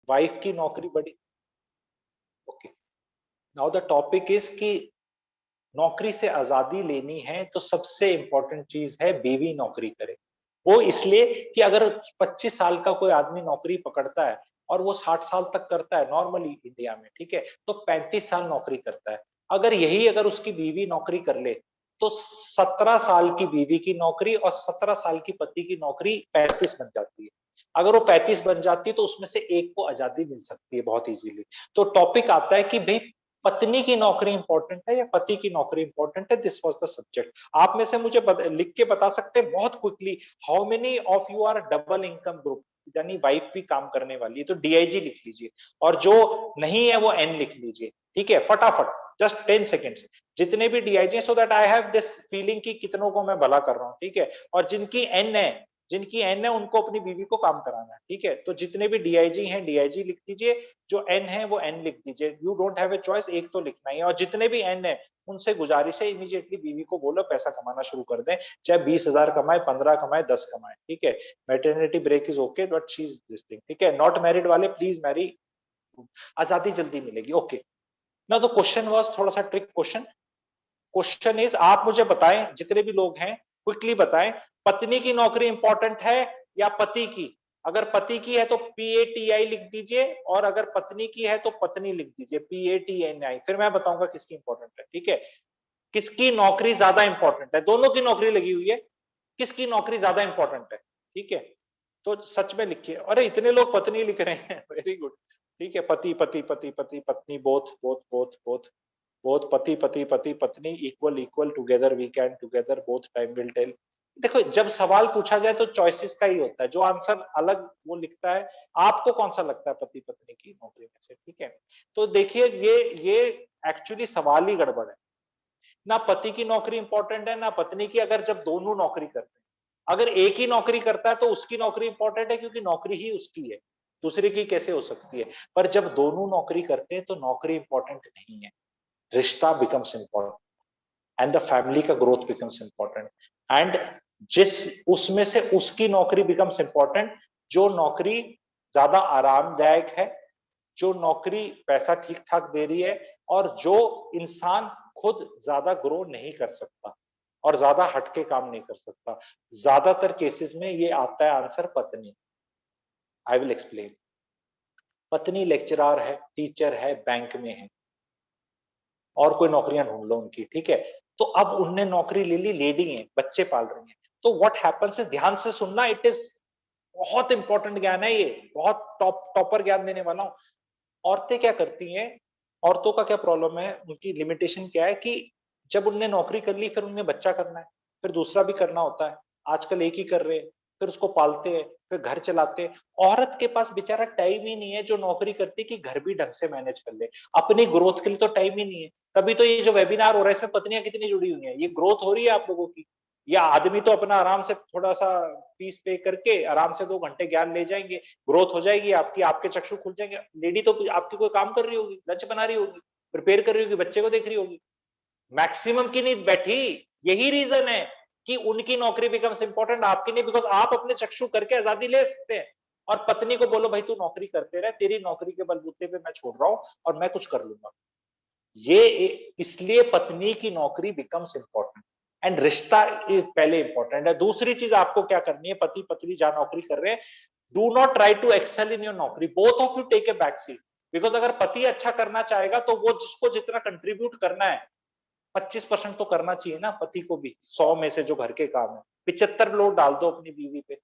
Wife की नौकरी बड़ी। Okay, now the topic is कि नौकरी से आजादी लेनी है तो सबसे इंपॉर्टेंट चीज है बीवी नौकरी करे। वो इसलिए कि अगर 25 साल का कोई आदमी नौकरी पकड़ता है और वो 60 साल तक करता है नॉर्मली इंडिया में, ठीक है, तो 35 साल नौकरी करता है। अगर उसकी बीवी नौकरी कर ले तो 17 साल की बीवी की नौकरी और 17 साल की पति की नौकरी 35 बन जाती है। अगर वो 35 बन जाती है तो उसमें से एक को आजादी मिल सकती है बहुत इजीली। तो टॉपिक आता है कि भाई पत्नी की नौकरी इंपॉर्टेंट है या पति की नौकरी इंपॉर्टेंट है। This was the subject. आप में से मुझे लिख के बता सकते हैं बहुत quickly, how many of you are double income group, यानी वाइफ भी काम करने वाली है तो डीआईजी लिख लीजिए, और जो नहीं है वो एन लिख लीजिए, ठीक है, फटाफट, जस्ट 10 सेकेंड्स। जितने भी DIG, so that I have this feeling कि कितनों को मैं भला कर रहा हूँ, ठीक है। और जिनकी एन है उनको अपनी बीवी को काम कराना है, ठीक है। तो जितने भी डीआईजी हैं डीआईजी लिख दीजिए, जो एन है वो एन लिख दीजिए, you don't have a choice, एक तो लिखना ही है। और जितने भी एन है उनसे गुजारिश है इमीडिएटली बीवी को बोलो पैसा कमाना शुरू कर दें, चाहे 20,000 कमाए, 15 कमाए, 10 कमाए, ठीक है। Maternity break is okay but she is this thing, ठीक है। नॉट मैरिड वाले प्लीज मैरी, आजादी जल्दी मिलेगी। ओके, ना तो क्वेश्चन वाज थोड़ा सा ट्रिक क्वेश्चन। क्वेश्चन इज, आप मुझे बताएं, जितने भी लोग हैं क्विकली बताएं, पत्नी की नौकरी इंपॉर्टेंट है या पति की। अगर पति की है तो PATI लिख दीजिए, और अगर पत्नी की है तो पत्नी लिख दीजिए, PATNI। फिर मैं बताऊंगा किसकी इंपॉर्टेंट है, ठीक है। किसकी नौकरी ज्यादा इंपॉर्टेंट है, दोनों की नौकरी लगी हुई है, किसकी नौकरी ज्यादा इंपॉर्टेंट है, ठीक है। तो सच में लिखिए। अरे इतने लोग पत्नी लिख रहे हैं, वेरी गुड, ठीक है। पति पति पति पति पत्नी, both both both both both, पति पति पति पत्नी, equal equal, together we can, together, both, time will tell. देखो जब सवाल पूछा जाए तो चॉइसेस का ही होता है, जो आंसर अलग वो लिखता है। आपको कौन सा लगता है पति पत्नी की नौकरी में से, ठीक है। तो देखिए ये एक्चुअली सवाल ही गड़बड़ है। ना पति की नौकरी इंपॉर्टेंट है ना पत्नी की, अगर जब दोनों नौकरी करते हैं। अगर एक ही नौकरी करता है तो उसकी नौकरी इंपॉर्टेंट है क्योंकि नौकरी ही उसकी है, दूसरे की कैसे हो सकती है। पर जब दोनों नौकरी करते हैं तो नौकरी इंपॉर्टेंट नहीं है, रिश्ता becomes important and the family का ग्रोथ बिकम्स इंपॉर्टेंट। एंड जिस उसमें से उसकी नौकरी बिकम्स इंपॉर्टेंट जो नौकरी ज्यादा आरामदायक है, जो नौकरी पैसा ठीक ठाक दे रही है, और जो इंसान खुद ज्यादा ग्रो नहीं कर सकता और ज्यादा हटके काम नहीं कर सकता। ज्यादातर केसेस में ये आता है आंसर पत्नी। I will explain. पत्नी लेक्चरर है, टीचर है, बैंक में है, और कोई नौकरियां ढूंढ लो उनकी, ठीक है। तो अब उनने नौकरी ले ली, लेडी है, बच्चे पाल रही हैं। तो व्हाट हैपेंस इज, ध्यान से सुनना, इट इज बहुत इंपॉर्टेंट ज्ञान है ये, बहुत टॉपर ज्ञान देने वाला हूं। औरतें क्या करती हैं, औरतों का क्या प्रॉब्लम है, उनकी लिमिटेशन क्या है कि जब उनने नौकरी कर ली फिर उन्हें बच्चा करना है, फिर दूसरा भी करना होता है। आजकल एक ही कर रहे हैं, फिर उसको पालते हैं, फिर घर चलाते हैं। औरत के पास बेचारा टाइम ही नहीं है जो नौकरी करती कि घर भी ढंग से मैनेज कर ले। अपनी ग्रोथ के लिए तो टाइम ही नहीं है। तभी तो ये जो वेबिनार हो रहा है इसमें पत्नियां कितनी जुड़ी हुई हैं, ये ग्रोथ हो रही है आप लोगों की। या आदमी तो अपना आराम से थोड़ा सा फीस पे करके आराम से 2 घंटे ज्ञान ले जाएंगे, ग्रोथ हो जाएगी आपकी, आपके चक्षु खुल जाएंगे। लेडी तो आपकी कोई काम कर रही होगी, लंच बना रही होगी, प्रिपेयर कर रही होगी, बच्चे को देख रही होगी, मैक्सिमम की नहीं बैठी। यही रीजन है कि उनकी नौकरी बिकम्स इंपॉर्टेंट, आपकी नहीं, बिकॉज आप अपने चक्षु करके आजादी ले सकते हैं। और पत्नी को बोलो भाई तू नौकरी करते रहे, तेरी नौकरी के बलबूते पे मैं छोड़ रहा हूं और मैं कुछ कर लूंगा। ये इसलिए पत्नी की नौकरी बिकम्स इंपॉर्टेंट एंड रिश्ता पहले इंपॉर्टेंट है। दूसरी चीज आपको क्या करनी है, पति पत्नी जहां नौकरी कर रहे हैं, do not try to excel in your नौकरी, both of you take a back seat. Because अगर पति अच्छा करना चाहेगा तो वो जिसको जितना कंट्रीब्यूट करना है 25% तो करना चाहिए ना पति को भी, 100 में से जो घर के काम है 75 लोड डाल दो अपनी बीवी पे,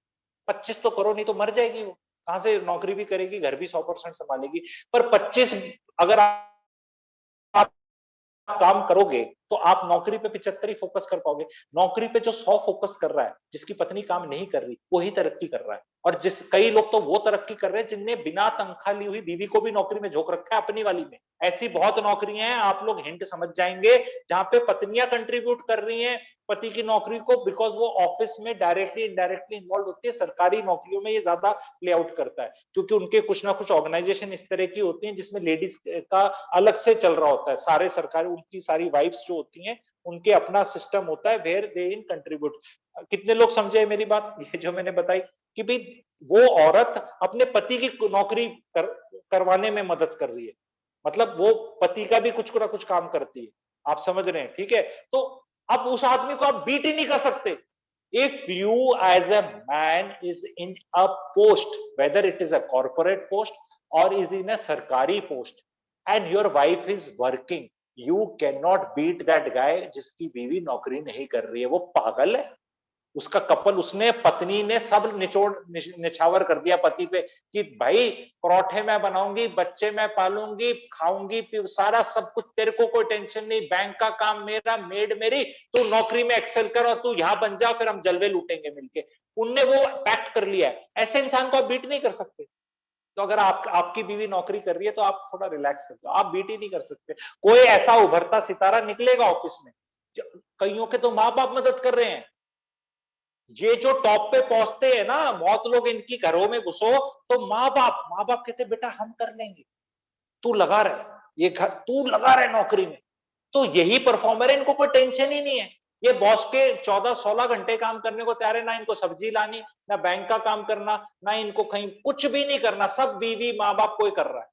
25 तो करो, नहीं तो मर जाएगी वो। कहां से नौकरी भी करेगी, घर भी 100% संभालेगी। पर 25 अगर आप काम करोगे तो आप नौकरी पे 75 ही फोकस कर पाओगे। नौकरी पे जो 100 फोकस कर रहा है, जिसकी पत्नी काम नहीं कर रही, वही तरक्की कर रहा है। और कई लोग तो वो तरक्की कर रहे हैं जिनने बिना तनख्वाह ली हुई बीवी को भी नौकरी में झोंक रखा है अपनी वाली में। ऐसी बहुत नौकरियां हैं, आप लोग हिंट समझ जाएंगे, जहां पे पत्नियां कंट्रीब्यूट कर रही हैं पति की नौकरी को, बिकॉज वो ऑफिस में डायरेक्टली इनडायरेक्टली इन्वॉल्व होती है। सरकारी नौकरियों में ये ज्यादा प्ले आउट करता है क्योंकि उनके कुछ ना कुछ ऑर्गेनाइजेशन इस तरह की होती हैं जिसमें लेडीज का अलग से चल रहा होता है। सारे सरकारी उनकी सारी वाइफ्स जो होती हैं उनके अपना सिस्टम होता है वेयर दे इन कंट्रीब्यूट। कितने लोग समझे मेरी बात, ये जो मैंने बताई कि भाई वो औरत अपने पति की नौकरी कर करवाने में मदद कर रही है, मतलब वो पति का भी कुछ ना कुछ काम करती है, आप समझ रहे हैं, ठीक है? तो अब उस आदमी को आप बीट ही नहीं कर सकते। If you as a man is in a post, whether it is a corporate post or is in a sarkari post, and your wife is working, you cannot beat that guy जिसकी बीवी नौकरी नहीं कर रही है। वो पागल है। उसका कपल, उसने, पत्नी ने सब निछावर कर दिया पति पे कि भाई परोठे मैं बनाऊंगी, बच्चे मैं पालूंगी, खाऊंगी, सारा सब कुछ, तेरे को कोई टेंशन नहीं, बैंक का काम मेरा, मेड मेरी, तू नौकरी में एक्सेल कर और तू यहां बन जा, फिर हम जलवे लूटेंगे मिलके। उनने वो पैक्ट कर लिया है। ऐसे इंसान को आप बीट नहीं कर सकते। तो अगर आपकी बीवी नौकरी कर रही है तो आप थोड़ा रिलैक्स कर दो, आप बीट ही नहीं कर सकते। कोई ऐसा उभरता सितारा निकलेगा ऑफिस में। कईयों के तो माँ बाप मदद कर रहे हैं। ये जो टॉप पे पहुंचते हैं ना, बहुत लोग इनकी घरों में घुसो तो माँ बाप कहते बेटा हम कर लेंगे, तू लगा रहे ये घर, तू लगा रहे नौकरी में। तो यही परफॉर्मर है, इनको कोई टेंशन ही नहीं है। ये बॉस के 14-16 घंटे काम करने को तैयार है, ना इनको सब्जी लानी, ना बैंक का काम करना, ना इनको कहीं कुछ भी नहीं करना, सब बीवी माँ बाप को ही कर रहा है।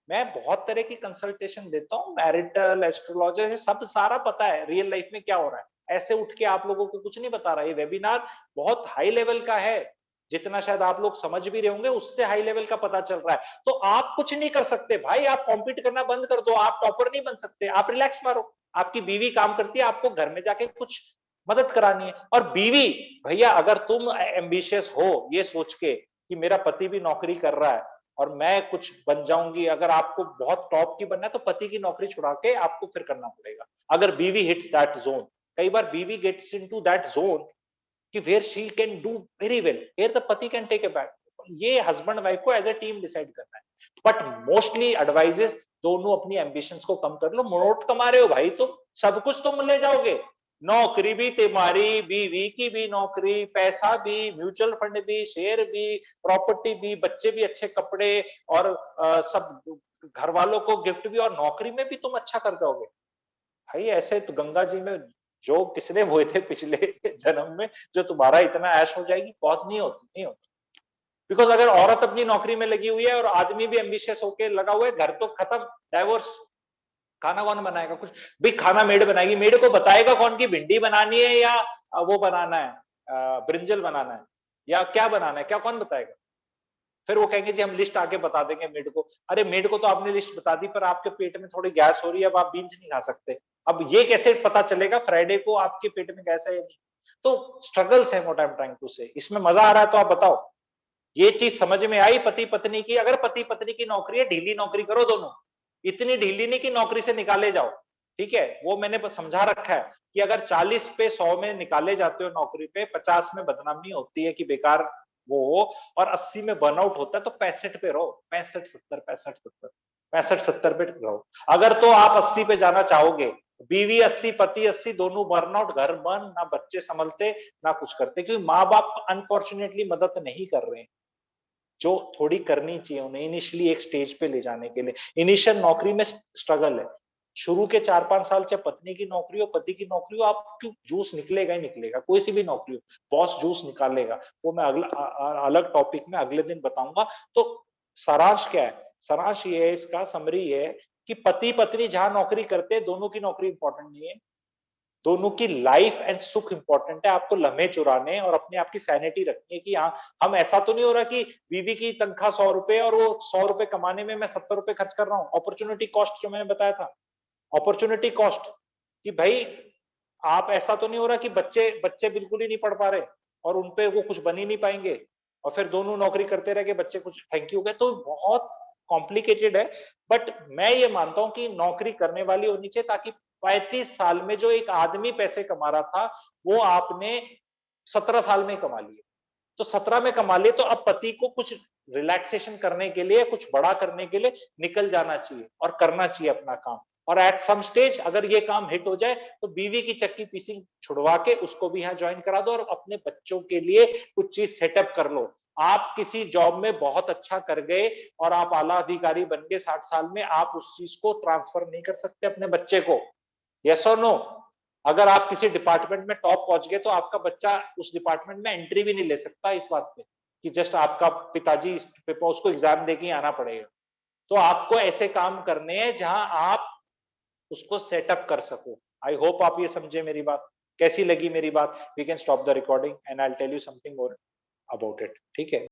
मैं बहुत तरह की कंसल्टेशन देता हूँ, मैरिटल, एस्ट्रोलॉजर, सब सारा पता है रियल लाइफ में क्या हो रहा है। ऐसे उठ के आप लोगों को कुछ नहीं बता रहा। ये वेबिनार बहुत हाई लेवल का है, जितना शायद आप लोग समझ भी रहे होंगे उससे हाई लेवल का पता चल रहा है। तो आप कुछ नहीं कर सकते भाई, आप कॉम्पीट करना बंद कर दो, आप टॉपर नहीं बन सकते, आप रिलैक्स मारो। आपकी बीवी काम करती है, आपको घर में जाके कुछ मदद करानी है। और बीवी, भैया अगर तुम एम्बिशियस हो ये सोच के कि मेरा पति भी नौकरी कर रहा है और मैं कुछ बन जाऊंगी, अगर आपको बहुत टॉप की बनना है तो पति की नौकरी छुड़ा के आपको फिर करना पड़ेगा। अगर बीवी हिट्स दैट जोन, कई बार बीवी गेट्स इनटू दैट जोन कि where she can do very well, where the पति कैन टेक ए बैक। ये हस्बैंड वाइफ को एज ए टीम डिसाइड करना है। बट मोस्टली एडवाइजेस, दोनों अपनी एम्बिशंस को कम कर लो। मोट कमा रहे हो भाई, तुम सब कुछ तुम ले जाओगे, नौकरी भी तुम्हारी, बीवी की भी नौकरी, पैसा भी, म्यूचुअल फंड भी, शेयर भी, प्रॉपर्टी भी, बच्चे भी अच्छे कपड़े, और सब घर वालों को गिफ्ट भी, और नौकरी में भी तुम अच्छा कर जाओगे। भाई ऐसे तो गंगा जी में जो किसने बोए थे पिछले जन्म में, जो तुम्हारा इतना ऐश हो जाएगी, बहुत नहीं होती, नहीं होती। बिकॉज अगर औरत अपनी नौकरी में लगी हुई है और आदमी भी एम्बिशियस होकर लगा हुआ है, घर तो खत्म, डाइवोर्स। खाना कौन बनाएगा? कुछ भी, खाना मेड बनाएगी, मेड को बताएगा कौन की भिंडी बनानी है या वो बनाना है, ब्रिंजल बनाना है या क्या बनाना है, क्या कौन बताएगा? फिर वो कहेंगे जी हम लिस्ट आके बता देंगे मेड को। अरे मेड को तो आपने लिस्ट बता दी, पर आपके पेट में थोड़ी गैस हो रही है, अब आप बीन्स नहीं खा सकते। अब ये कैसे पता चलेगा फ्राइडे को आपके पेट में गैस है या नहीं? तो स्ट्रगल्स है, what I am trying to say. इसमें मजा आ रहा है तो आप बताओ, ये चीज समझ में आई पति पत्नी की? अगर पति पत्नी की नौकरी है, ढीली नौकरी करो दोनों, इतनी ढीली नहीं कि नौकरी से निकाले जाओ, ठीक है? वो मैंने समझा रखा है कि अगर 40 पे 100 में निकाले जाते हो नौकरी पे, 50 में बदनामी होती है कि बेकार वो हो, और 80 में बर्नआउट होता है, तो 65 पे रहो, 65-70, 65-70, 65-70 पे रहो। अगर तो आप 80 पे जाना चाहोगे, बीवी 80, पति 80, दोनों बर्नआउट, घर बंद, ना बच्चे संभलते, ना कुछ करते, क्योंकि माँ बाप अनफॉर्चुनेटली मदद नहीं कर रहे हैं जो थोड़ी करनी चाहिए उन्हें इनिशियली एक स्टेज पे ले जाने के लिए। इनिशियल नौकरी में स्ट्रगल है, शुरू के 4-5 साल, चाहे पत्नी की नौकरी हो, पति की नौकरी हो, आपकी जूस निकलेगा ही निकलेगा, कोई सी भी नौकरी हो, बॉस जूस निकालेगा। वो मैं अलग टॉपिक में अगले दिन बताऊंगा। तो सारांश क्या है? सारांश ये है, इसका समरी ये है कि पति पत्नी जहां नौकरी करते हैं, दोनों की नौकरी इंपॉर्टेंट नहीं है, दोनों की लाइफ एंड सुख इंपॉर्टेंट है। आपको लम्हे चुराने और अपने आप की सैनिटी रखनी है कि हाँ, हम, ऐसा तो नहीं हो रहा कि बीवी की तनख्वाह 100 रुपए और वो 100 रुपए कमाने में मैं 70 रुपए खर्च कर रहा हूँ। अपॉर्चुनिटी कॉस्ट जो मैंने बताया था, अपॉर्चुनिटी कॉस्ट, कि भाई आप, ऐसा तो नहीं हो रहा कि बच्चे बच्चे बिल्कुल ही नहीं पढ़ पा रहे और उनपे वो कुछ बन ही नहीं पाएंगे और फिर दोनों नौकरी करते रह के बच्चे कुछ थैंक यू गए, तो बहुत कॉम्प्लिकेटेड है। बट मैं ये मानता हूं कि नौकरी करने वाली होनी चाहिए, ताकि 35 साल में जो एक आदमी पैसे कमा रहा था, वो आपने 17 साल में कमा लिए। तो 17 में कमा लिए, तो अब पति को कुछ रिलैक्सेशन करने के लिए, कुछ बड़ा करने के लिए निकल जाना चाहिए और करना चाहिए अपना काम। और एट सम स्टेज अगर ये काम हिट हो जाए, तो बीवी की चक्की पीसिंग छुड़वा के उसको भी यहाँ ज्वाइन करा दो और अपने बच्चों के लिए कुछ चीज सेटअप कर लो। आप किसी जॉब में बहुत अच्छा कर गए और आप आला अधिकारी बन गए 60 साल में, आप उस चीज को ट्रांसफर नहीं कर सकते अपने बच्चे को। यस और नो? अगर आप किसी डिपार्टमेंट में टॉप पहुंच गए, तो आपका बच्चा उस डिपार्टमेंट में एंट्री भी नहीं ले सकता, इस बात पे कि जस्ट आपका पिताजी उसको एग्जाम देके आना पड़ेगा। तो आपको ऐसे काम करने हैं जहां आप उसको सेटअप कर सको। आई होप आप ये समझे मेरी बात। कैसी लगी मेरी बात? We can stop the recording and I will tell you something more about it. ठीक है।